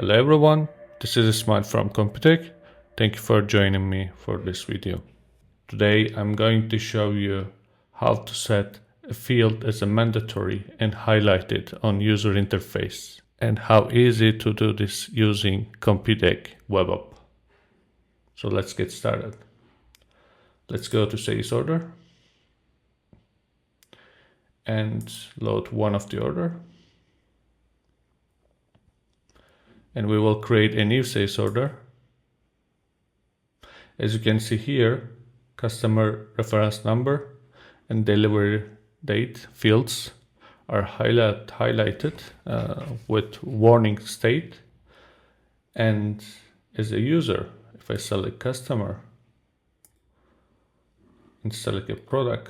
Hello everyone, this is Ismail from CompuTec. Thank you for joining me for this video. Today I'm going to show you how to set a field as a mandatory and highlight it on user interface, and how easy to do this using CompuTec WebUp. So let's get started. Let's go to sales order and load one of the order. And we will create a new sales order. As you can see here, customer reference number and delivery date fields are highlighted with warning state. And as a user, if I select customer and select a product,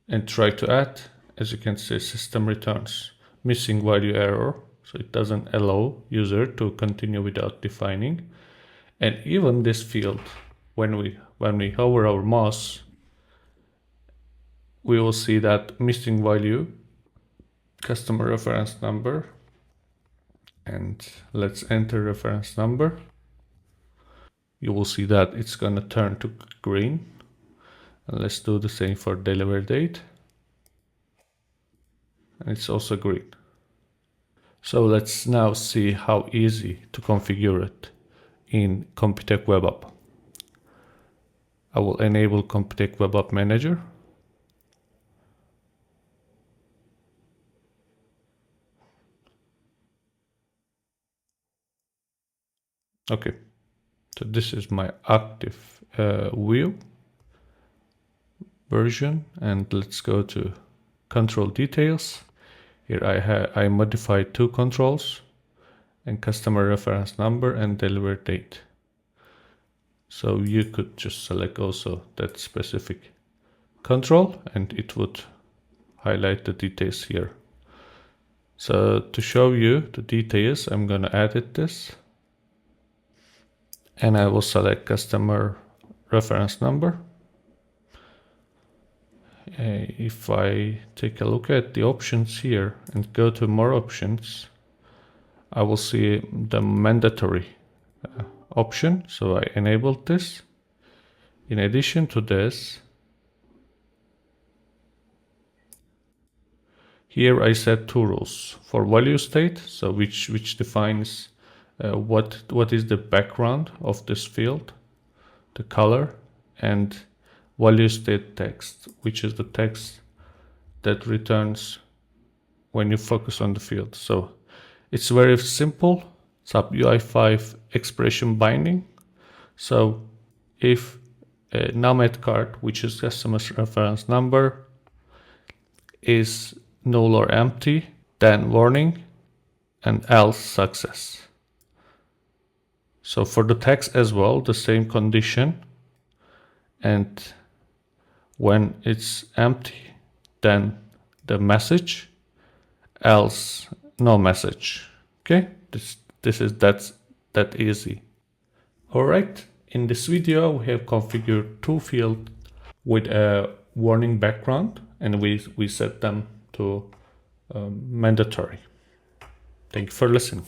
and try to add, as you can see, system returns missing value error, so it doesn't allow user to continue without defining. And even this field, when we hover our mouse, we will see that missing value customer reference number, and let's enter reference number. You will see that it's gonna turn to green. And let's do the same for delivery date. And it's also green. So let's now see how easy to configure it in CompuTec WebUp. I will enable CompuTec WebUp Manager. Okay, so this is my active view version, and let's go to control details. Here I modified two controls, and customer reference number and delivery date. So you could just select also that specific control and it would highlight the details here. So to show you the details, I'm gonna edit this, and I will select customer reference number. If I take a look at the options here and go to more options, I will see the mandatory option. So I enabled this. In addition to this, here I set two rules for value state, so which defines what is the background of this field, the color, and value state text, which is the text that returns when you focus on the field. So it's very simple. Sub UI5 expression binding. So if a NumEd card, which is customer's reference number, is null or empty, then warning, and else success. So for the text as well, the same condition, and when it's empty, then the message, else no message. Okay, that's that easy. All right, in this video we have configured two fields with a warning background, and we set them to mandatory. Thank you for listening.